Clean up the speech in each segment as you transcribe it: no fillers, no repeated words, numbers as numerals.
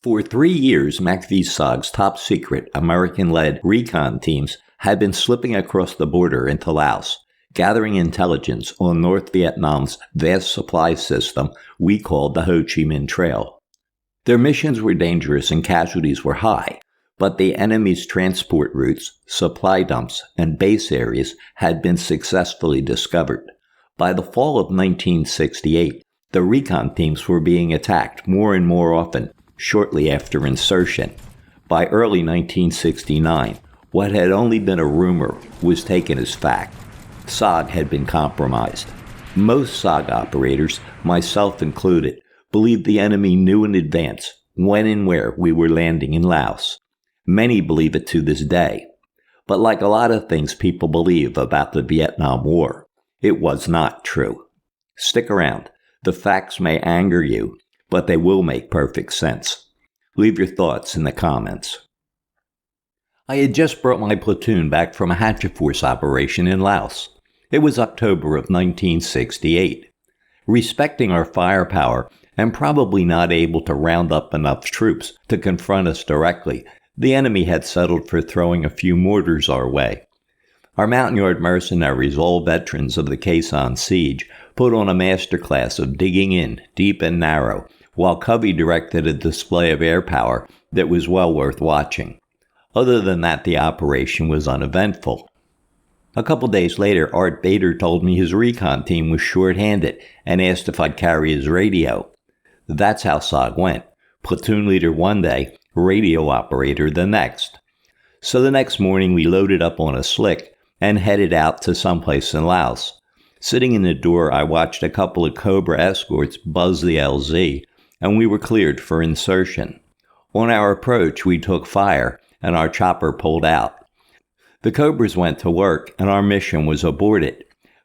For 3 years, MACV-SOG's top-secret, American-led recon teams had been slipping across the border into Laos, gathering intelligence on North Vietnam's vast supply system we called the Ho Chi Minh Trail. Their missions were dangerous and casualties were high, but the enemy's transport routes, supply dumps, and base areas had been successfully discovered. By the fall of 1968, the recon teams were being attacked more and more often, shortly after insertion. By early 1969, what had only been a rumor was taken as fact. SOG had been compromised. Most SOG operators, myself included, believed the enemy knew in advance when and where we were landing in Laos. Many believe it to this day. But like a lot of things people believe about the Vietnam War, it was not true. Stick around. The facts may anger you, but they will make perfect sense. Leave your thoughts in the comments. I had just brought my platoon back from a hatchet force operation in Laos. It was October of 1968. Respecting our firepower and probably not able to round up enough troops to confront us directly, the enemy had settled for throwing a few mortars our way. Our Mountain Yard mercenaries, all veterans of the Quezon siege, put on a masterclass of digging in, deep and narrow, while Covey directed a display of air power that was well worth watching. Other than that, the operation was uneventful. A couple days later, Art Bader told me his recon team was short-handed and asked if I'd carry his radio. That's how SOG went. Platoon leader one day, radio operator the next. So the next morning we loaded up on a slick and headed out to someplace in Laos. Sitting in the door, I watched a couple of Cobra escorts buzz the LZ, and we were cleared for insertion. On our approach, we took fire, and our chopper pulled out. The Cobras went to work, and our mission was aborted.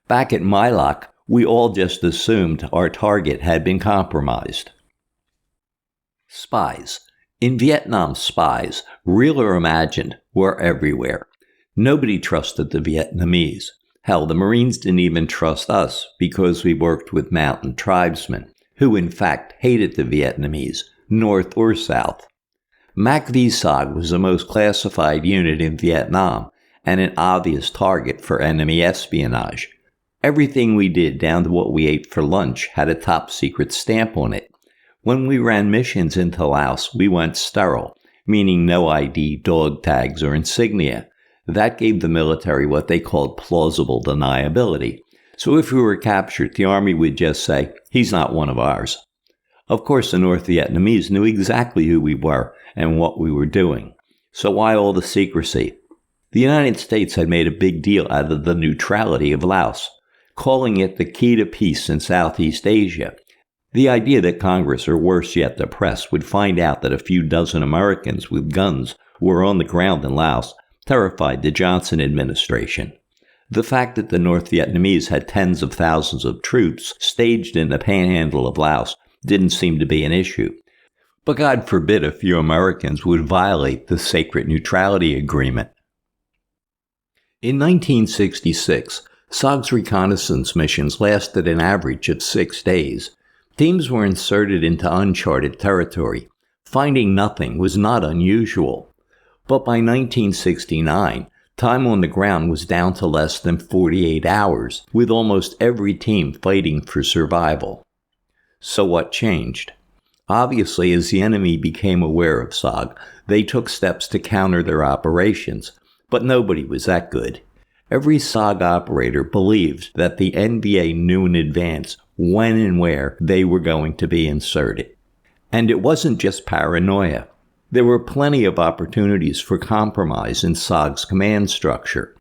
Back at My Loc, we all just assumed our target had been compromised. Spies. In Vietnam, spies, real or imagined, were everywhere. Nobody trusted the Vietnamese. Hell, the Marines didn't even trust us because we worked with mountain tribesmen, who in fact hated the Vietnamese, north or south. MACV-SOG was the most classified unit in Vietnam and an obvious target for enemy espionage. Everything we did, down to what we ate for lunch, had a top-secret stamp on it. When we ran missions into Laos, we went sterile, meaning no ID, dog tags, or insignia. That gave the military what they called plausible deniability. So if we were captured, the Army would just say, "He's not one of ours." Of course, the North Vietnamese knew exactly who we were and what we were doing. So why all the secrecy? The United States had made a big deal out of the neutrality of Laos, calling it the key to peace in Southeast Asia. The idea that Congress, or worse yet the press, would find out that a few dozen Americans with guns were on the ground in Laos terrified the Johnson administration. The fact that the North Vietnamese had tens of thousands of troops staged in the panhandle of Laos didn't seem to be an issue. But God forbid a few Americans would violate the sacred neutrality agreement. In 1966, SOG's reconnaissance missions lasted an average of 6 days. Teams were inserted into uncharted territory. Finding nothing was not unusual. But by 1969, time on the ground was down to less than 48 hours, with almost every team fighting for survival. So what changed? Obviously, as the enemy became aware of SOG, they took steps to counter their operations, but nobody was that good. Every SOG operator believed that the NBA knew in advance when and where they were going to be inserted. And it wasn't just paranoia. There were plenty of opportunities for compromise in SOG's command structure.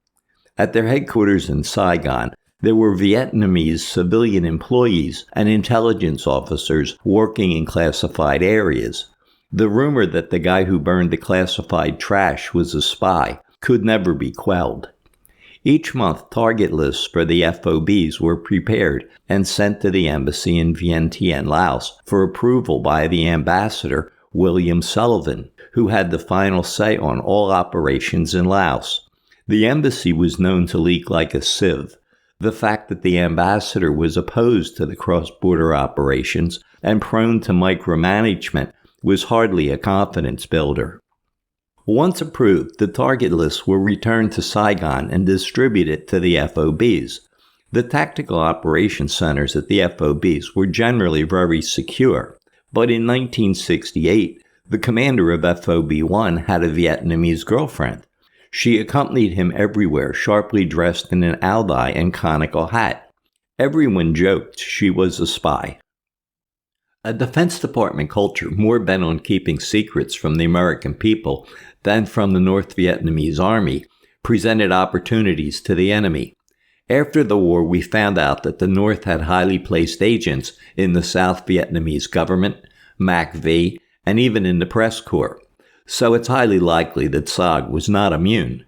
At their headquarters in Saigon, there were Vietnamese civilian employees and intelligence officers working in classified areas. The rumor that the guy who burned the classified trash was a spy could never be quelled. Each month, target lists for the FOBs were prepared and sent to the embassy in Vientiane, Laos, for approval by the ambassador, William Sullivan, who had the final say on all operations in Laos. The embassy was known to leak like a sieve. The fact that the ambassador was opposed to the cross-border operations and prone to micromanagement was hardly a confidence builder. Once approved, the target lists were returned to Saigon and distributed to the FOBs. The tactical operations centers at the FOBs were generally very secure, but in 1968, the commander of FOB 1 had a Vietnamese girlfriend. She accompanied him everywhere, sharply dressed in an aldi and conical hat. Everyone joked she was a spy. A Defense Department culture more bent on keeping secrets from the American people than from the North Vietnamese Army presented opportunities to the enemy. After the war, we found out that the North had highly placed agents in the South Vietnamese government, MACV, and even in the press corps. So it's highly likely that SOG was not immune.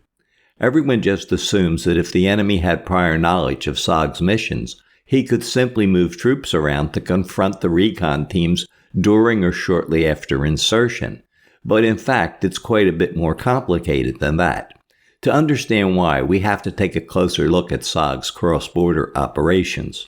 Everyone just assumes that if the enemy had prior knowledge of SOG's missions, he could simply move troops around to confront the recon teams during or shortly after insertion. But in fact, it's quite a bit more complicated than that. To understand why, we have to take a closer look at SOG's cross-border operations.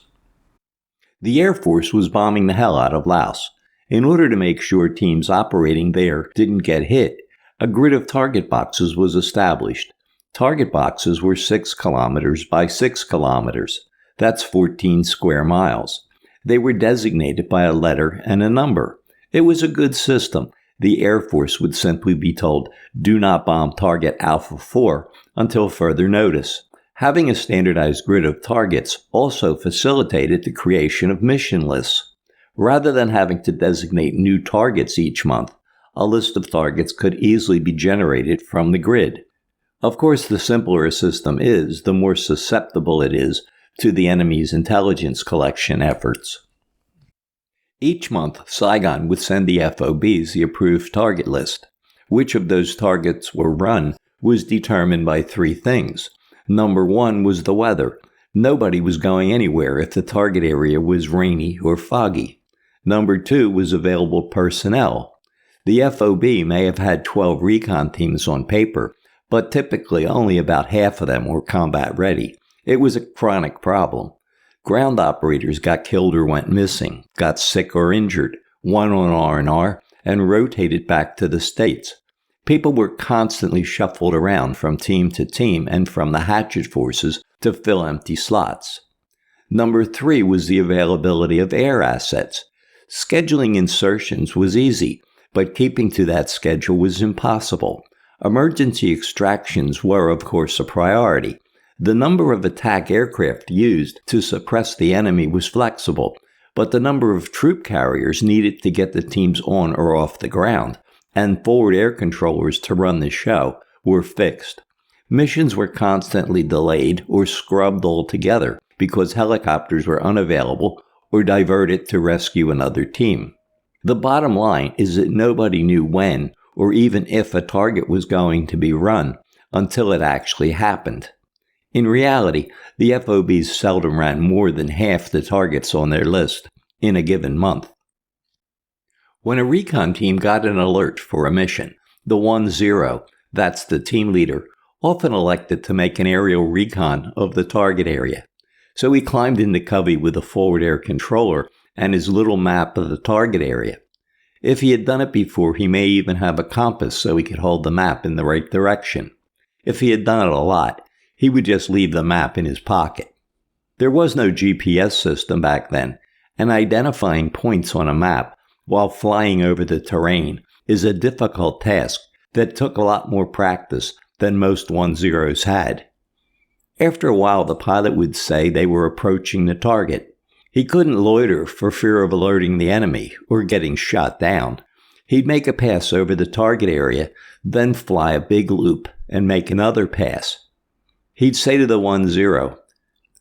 The Air Force was bombing the hell out of Laos. In order to make sure teams operating there didn't get hit, a grid of target boxes was established. Target boxes were 6 kilometers by 6 kilometers. That's 14 square miles. They were designated by a letter and a number. It was a good system. The Air Force would simply be told, "Do not bomb target Alpha 4 until further notice." Having a standardized grid of targets also facilitated the creation of mission lists. Rather than having to designate new targets each month, a list of targets could easily be generated from the grid. Of course, the simpler a system is, the more susceptible it is to the enemy's intelligence collection efforts. Each month, Saigon would send the FOBs the approved target list. Which of those targets were run was determined by 3 things. Number 1 was the weather. Nobody was going anywhere if the target area was rainy or foggy. Number 2 was available personnel. The FOB may have had 12 recon teams on paper, but typically only about half of them were combat ready. It was a chronic problem. Ground operators got killed or went missing, got sick or injured, went on R&R, and rotated back to the States. People were constantly shuffled around from team to team and from the hatchet forces to fill empty slots. Number 3 was the availability of air assets. Scheduling insertions was easy, but keeping to that schedule was impossible. Emergency extractions were, of course, a priority. The number of attack aircraft used to suppress the enemy was flexible, but the number of troop carriers needed to get the teams on or off the ground, and forward air controllers to run the show, were fixed. Missions were constantly delayed or scrubbed altogether because helicopters were unavailable or diverted to rescue another team. The bottom line is that nobody knew when or even if a target was going to be run until it actually happened. In reality, the FOBs seldom ran more than half the targets on their list in a given month. When a recon team got an alert for a mission, the 1-0, that's the team leader, often elected to make an aerial recon of the target area. So he climbed into covey with a forward air controller and his little map of the target area. If he had done it before, he may even have a compass so he could hold the map in the right direction. If he had done it a lot, he would just leave the map in his pocket. There was no GPS system back then, and identifying points on a map while flying over the terrain is a difficult task that took a lot more practice than most 1-0s had. After a while, the pilot would say they were approaching the target. He couldn't loiter for fear of alerting the enemy or getting shot down. He'd make a pass over the target area, then fly a big loop and make another pass. He'd say to the 1-0,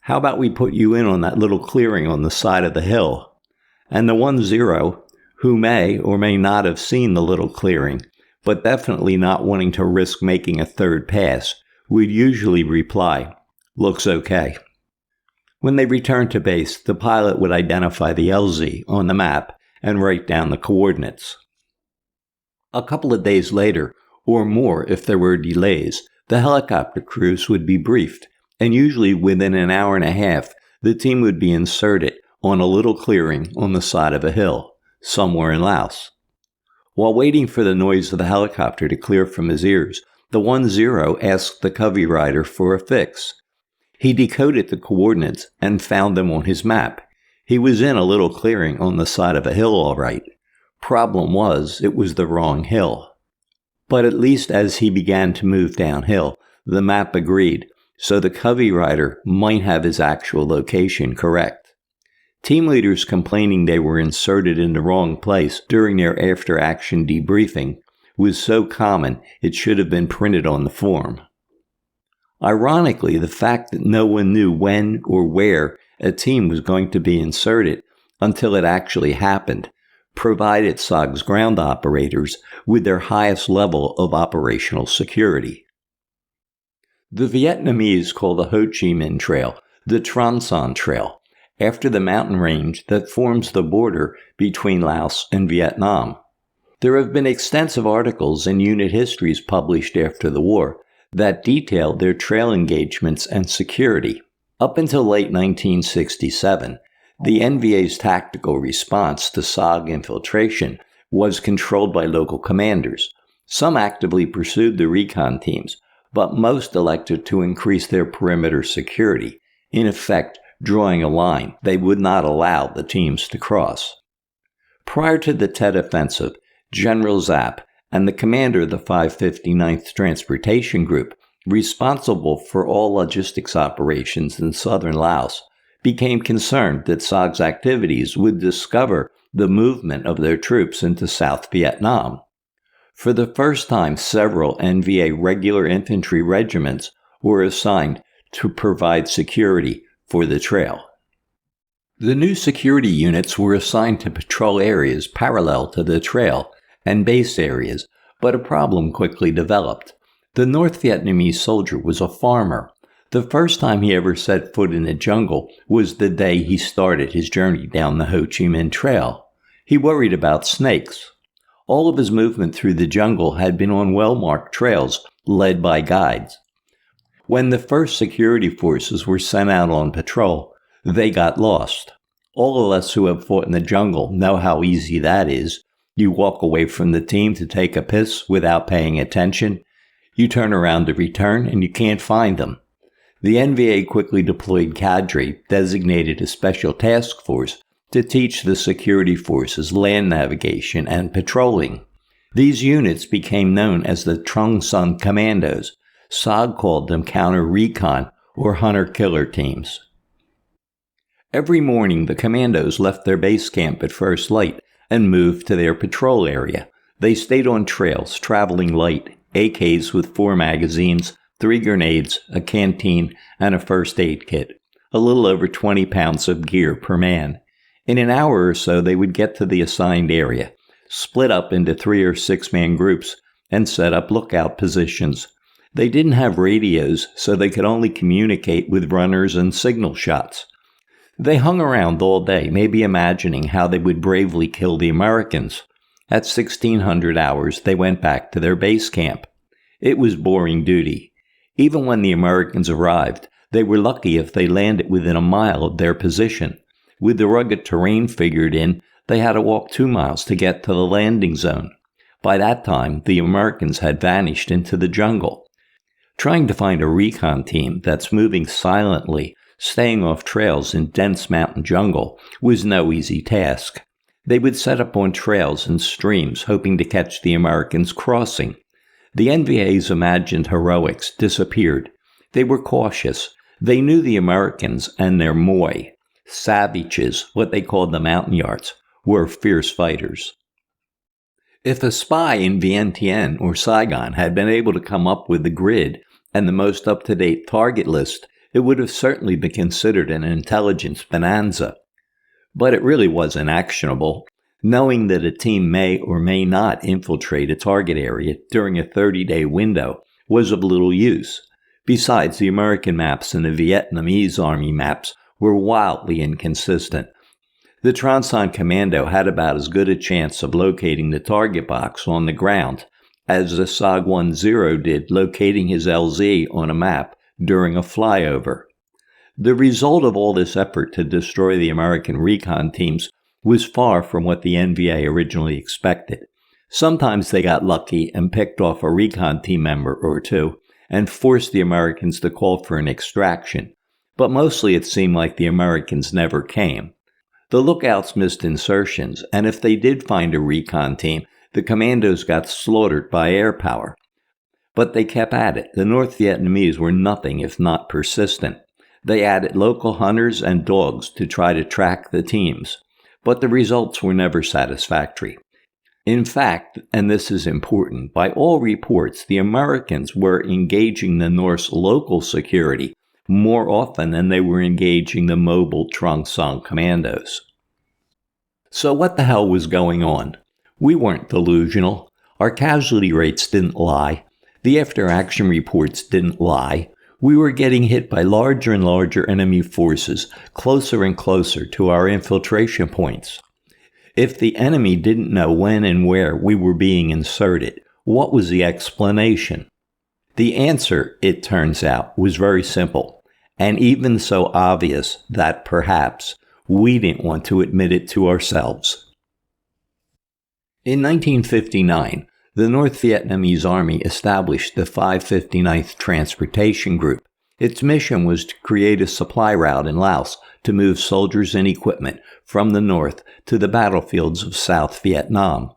"How about we put you in on that little clearing on the side of the hill?" And the 1-0, who may or may not have seen the little clearing, but definitely not wanting to risk making a third pass, would usually reply, "Looks okay." When they returned to base, the pilot would identify the LZ on the map and write down the coordinates. A couple of days later, or more if there were delays, the helicopter crews would be briefed, and usually within an hour and a half, the team would be inserted on a little clearing on the side of a hill, somewhere in Laos. While waiting for the noise of the helicopter to clear from his ears, the 1-0 asked the Covey rider for a fix. He decoded the coordinates and found them on his map. He was in a little clearing on the side of a hill all right. Problem was, it was the wrong hill. But at least as he began to move downhill, the map agreed, so the Covey rider might have his actual location correct. Team leaders complaining they were inserted in the wrong place during their after-action debriefing was so common it should have been printed on the form. Ironically, the fact that no one knew when or where a team was going to be inserted until it actually happened provided SOG's ground operators with their highest level of operational security. The Vietnamese call the Ho Chi Minh Trail the Truong Son Trail, after the mountain range that forms the border between Laos and Vietnam. There have been extensive articles and unit histories published after the war that detail their trail engagements and security. Up until late 1967, the NVA's tactical response to SOG infiltration was controlled by local commanders. Some actively pursued the recon teams, but most elected to increase their perimeter security, in effect drawing a line they would not allow the teams to cross. Prior to the Tet Offensive, General Zapp and the commander of the 559th Transportation Group, responsible for all logistics operations in southern Laos, became concerned that SOG's activities would discover the movement of their troops into South Vietnam. For the first time, several NVA regular infantry regiments were assigned to provide security for the trail. The new security units were assigned to patrol areas parallel to the trail and base areas, but a problem quickly developed. The North Vietnamese soldier was a farmer. The first time he ever set foot in the jungle was the day he started his journey down the Ho Chi Minh Trail. He worried about snakes. All of his movement through the jungle had been on well-marked trails led by guides. When the first security forces were sent out on patrol, they got lost. All of us who have fought in the jungle know how easy that is. You walk away from the team to take a piss without paying attention. You turn around to return and you can't find them. The NVA quickly deployed cadre, designated a special task force, to teach the security forces land navigation and patrolling. These units became known as the Truong Son Commandos. SOG called them counter-recon or hunter-killer teams. Every morning, the commandos left their base camp at first light and moved to their patrol area. They stayed on trails, traveling light, AKs with 4 magazines, 3 grenades, a canteen, and a first aid kit, a little over 20 pounds of gear per man. In an hour or so, they would get to the assigned area, split up into 3 or 6 man groups, and set up lookout positions. They didn't have radios, so they could only communicate with runners and signal shots. They hung around all day, maybe imagining how they would bravely kill the Americans. At 1600 hours, they went back to their base camp. It was boring duty. Even when the Americans arrived, they were lucky if they landed within a mile of their position. With the rugged terrain figured in, they had to walk 2 miles to get to the landing zone. By that time, the Americans had vanished into the jungle. Trying to find a recon team that's moving silently, staying off trails in dense mountain jungle, was no easy task. They would set up on trails and streams, hoping to catch the Americans crossing. The NVA's imagined heroics disappeared. They were cautious. They knew the Americans and their Moi, savages, what they called the Montagnards, were fierce fighters. If a spy in Vientiane or Saigon had been able to come up with the grid and the most up-to-date target list, it would have certainly been considered an intelligence bonanza. But it really wasn't actionable. Knowing that a team may or may not infiltrate a target area during a 30-day window was of little use. Besides, the American maps and the Vietnamese Army maps were wildly inconsistent. The Truong Son Commando had about as good a chance of locating the target box on the ground as the SOG 1-0 did locating his LZ on a map during a flyover. The result of all this effort to destroy the American recon teams was far from what the NVA originally expected. Sometimes they got lucky and picked off a recon team member or two and forced the Americans to call for an extraction, but mostly it seemed like the Americans never came. The lookouts missed insertions, and if they did find a recon team, the commandos got slaughtered by air power. But they kept at it. The North Vietnamese were nothing if not persistent. They added local hunters and dogs to try to track the teams, but the results were never satisfactory. In fact, and this is important, by all reports, the Americans were engaging the North's local security more often than they were engaging the mobile Trong Son commandos. So what the hell was going on? We weren't delusional. Our casualty rates didn't lie. The after-action reports didn't lie. We were getting hit by larger and larger enemy forces, closer and closer to our infiltration points. If the enemy didn't know when and where we were being inserted, what was the explanation? The answer, it turns out, was very simple, and even so obvious that perhaps we didn't want to admit it to ourselves. In 1959, the North Vietnamese Army established the 559th Transportation Group. Its mission was to create a supply route in Laos to move soldiers and equipment from the north to the battlefields of South Vietnam.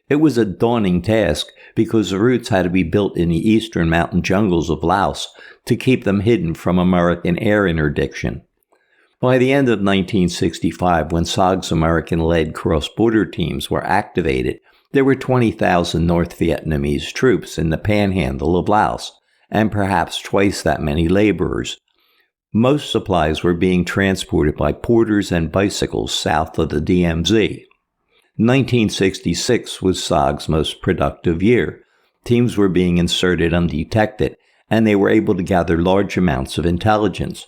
It was a daunting task because the routes had to be built in the eastern mountain jungles of Laos to keep them hidden from American air interdiction. By the end of 1965, when SOG's American-led cross-border teams were activated, there were 20,000 North Vietnamese troops in the panhandle of Laos, and perhaps twice that many laborers. Most supplies were being transported by porters and bicycles south of the DMZ. 1966 was SOG's most productive year. Teams were being inserted undetected, and they were able to gather large amounts of intelligence.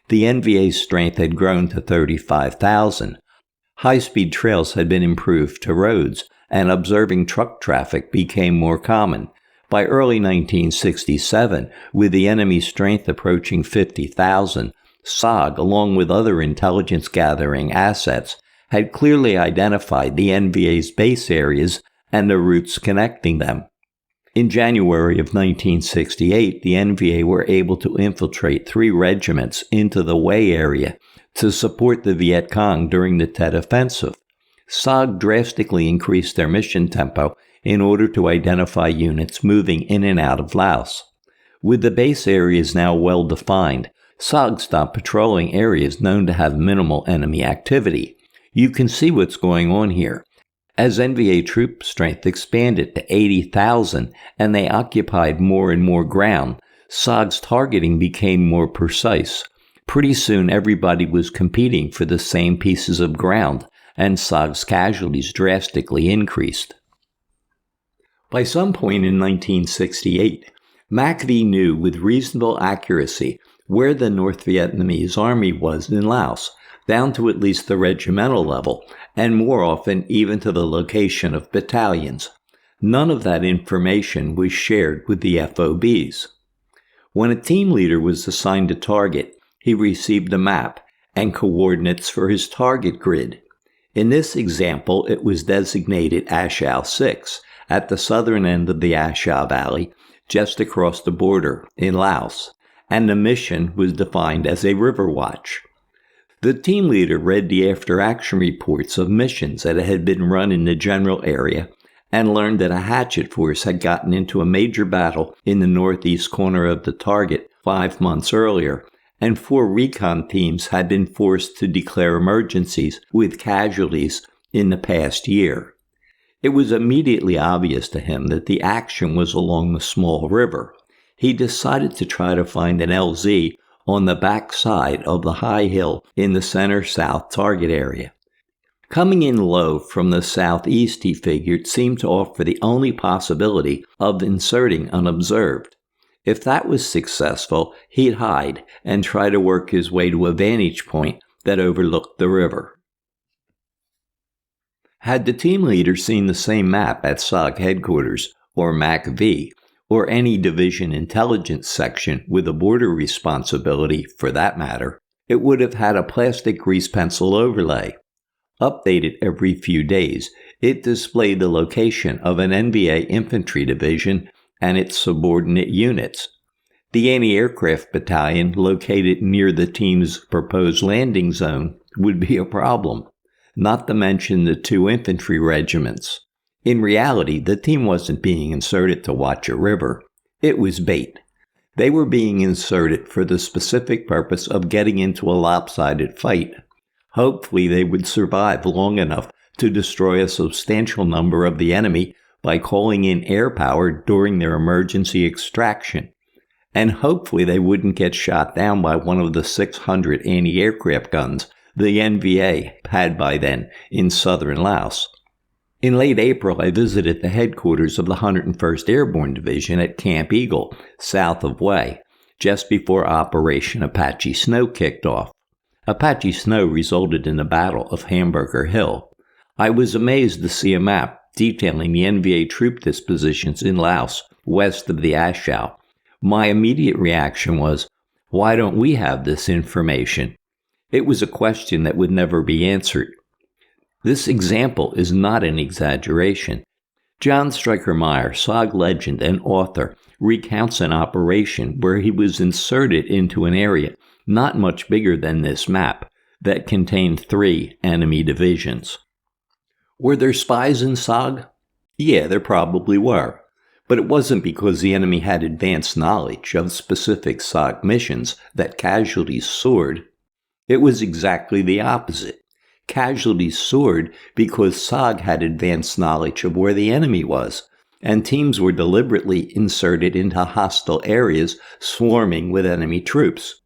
The NVA's strength had grown to 35,000. High-speed trails had been improved to roads, and observing truck traffic became more common. By early 1967, with the enemy strength approaching 50,000, SOG, along with other intelligence-gathering assets, had clearly identified the NVA's base areas and the routes connecting them. In January of 1968, the NVA were able to infiltrate 3 regiments into the Way area to support the Viet Cong during the Tet Offensive. SOG drastically increased their mission tempo in order to identify units moving in and out of Laos. With the base areas now well defined, SOG stopped patrolling areas known to have minimal enemy activity. You can see what's going on here. As NVA troop strength expanded to 80,000 and they occupied more and more ground, SOG's targeting became more precise. Pretty soon everybody was competing for the same pieces of ground, and SOG's casualties drastically increased. By some point in 1968, MACV knew with reasonable accuracy where the North Vietnamese Army was in Laos, down to at least the regimental level, and more often even to the location of battalions. None of that information was shared with the FOBs. When a team leader was assigned a target, he received a map and coordinates for his target grid. In this example, it was designated Ashau 6, at the southern end of the Ashau Valley, just across the border in Laos, and the mission was defined as a river watch. The team leader read the after-action reports of missions that had been run in the general area and learned that a hatchet force had gotten into a major battle in the northeast corner of the target 5 months earlier, and 4 recon teams had been forced to declare emergencies with casualties in the past year. It was immediately obvious to him that the action was along the small river. He decided to try to find an LZ on the back side of the high hill in the center-south target area. Coming in low from the southeast, he figured, seemed to offer the only possibility of inserting unobserved. If that was successful, he'd hide and try to work his way to a vantage point that overlooked the river. Had the team leader seen the same map at SOG headquarters, or MACV, or any division intelligence section with a border responsibility for that matter, it would have had a plastic grease pencil overlay. Updated every few days, It displayed the location of an NVA infantry division and its subordinate units. The anti-aircraft battalion located near the team's proposed landing zone would be a problem, not to mention the 2 infantry regiments. In reality, the team wasn't being inserted to watch a river. It was bait. They were being inserted for the specific purpose of getting into a lopsided fight. Hopefully, they would survive long enough to destroy a substantial number of the enemy by calling in air power during their emergency extraction. And hopefully they wouldn't get shot down by one of the 600 anti-aircraft guns the NVA had by then in southern Laos. In late April, I visited the headquarters of the 101st Airborne Division at Camp Eagle, south of Hue, just before Operation Apache Snow kicked off. Apache Snow resulted in the Battle of Hamburger Hill. I was amazed to see a map detailing the NVA troop dispositions in Laos, west of the Ashau. My immediate reaction was, why don't we have this information? It was a question that would never be answered. This example is not an exaggeration. John Stryker-Meyer, SOG legend and author, recounts an operation where he was inserted into an area not much bigger than this map that contained 3 enemy divisions. Were there spies in SOG? Yeah, there probably were. But it wasn't because the enemy had advanced knowledge of specific SOG missions that casualties soared. It was exactly the opposite. Casualties soared because SOG had advanced knowledge of where the enemy was, and teams were deliberately inserted into hostile areas swarming with enemy troops.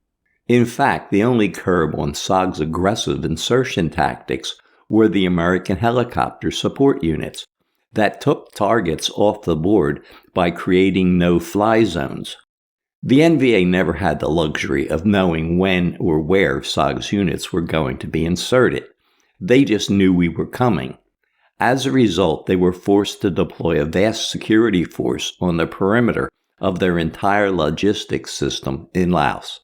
In fact, the only curb on SOG's aggressive insertion tactics were the American helicopter support units that took targets off the board by creating no-fly zones. The NVA never had the luxury of knowing when or where SOG's units were going to be inserted. They just knew we were coming. As a result, they were forced to deploy a vast security force on the perimeter of their entire logistics system in Laos.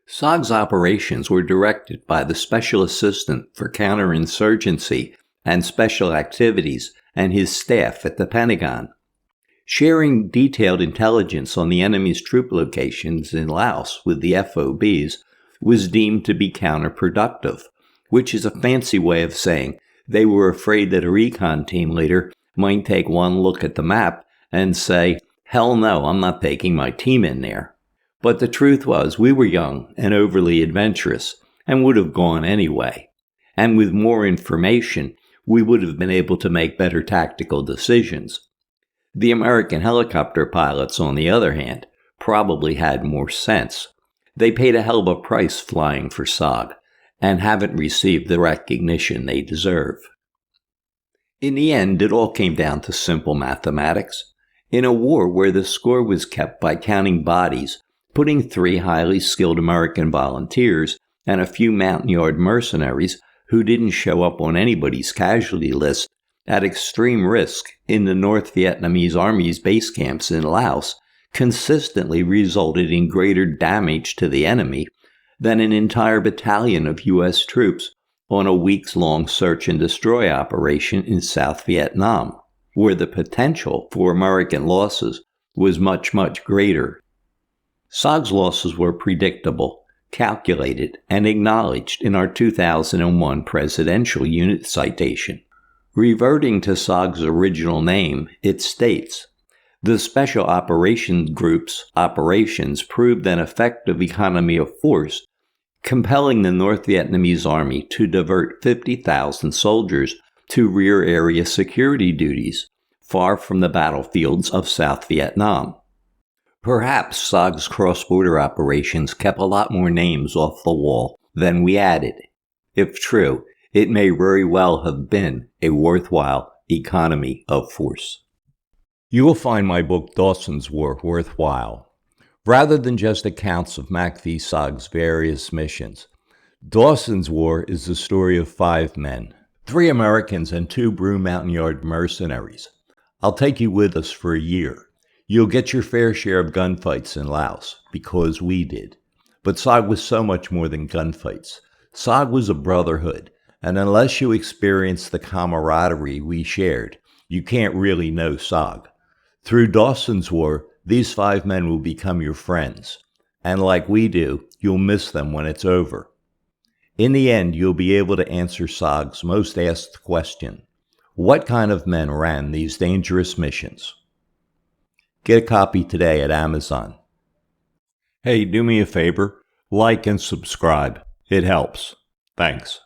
SOG's operations were directed by the Special Assistant for Counterinsurgency and Special Activities and his staff at the Pentagon. Sharing detailed intelligence on the enemy's troop locations in Laos with the FOBs was deemed to be counterproductive, which is a fancy way of saying they were afraid that a recon team leader might take one look at the map and say, "Hell no, I'm not taking my team in there." But the truth was, we were young and overly adventurous and would have gone anyway. And with more information, we would have been able to make better tactical decisions. The American helicopter pilots, on the other hand, probably had more sense. They paid a hell of a price flying for SOG and haven't received the recognition they deserve. In the end, it all came down to simple mathematics. In a war where the score was kept by counting bodies, putting 3 highly skilled American volunteers and a few mountain-yard mercenaries who didn't show up on anybody's casualty list at extreme risk in the North Vietnamese Army's base camps in Laos consistently resulted in greater damage to the enemy than an entire battalion of U.S. troops on a weeks-long search and destroy operation in South Vietnam, where the potential for American losses was much, much greater. SOG's losses were predictable, calculated, and acknowledged in our 2001 Presidential Unit Citation. Reverting to SOG's original name, it states, "The Special Operations Group's operations proved an effective economy of force, compelling the North Vietnamese Army to divert 50,000 soldiers to rear area security duties, far from the battlefields of South Vietnam." Perhaps SOG's cross-border operations kept a lot more names off the wall than we added. If true, it may very well have been a worthwhile economy of force. You will find my book Dawson's War worthwhile. Rather than just accounts of MACV-SOG's various missions, Dawson's War is the story of 5 men, 3 Americans and 2 Brew Mountain Yard mercenaries. I'll take you with us for a year. You'll get your fair share of gunfights in Laos, because we did. But SOG was so much more than gunfights. SOG was a brotherhood, And unless you experience the camaraderie we shared, you can't really know SOG. Through Dawson's War, these 5 men will become your friends. And like we do, you'll miss them when it's over. In the end, you'll be able to answer SOG's most asked question: what kind of men ran these dangerous missions? Get a copy today at Amazon. Hey, do me a favor, like and subscribe. It helps. Thanks.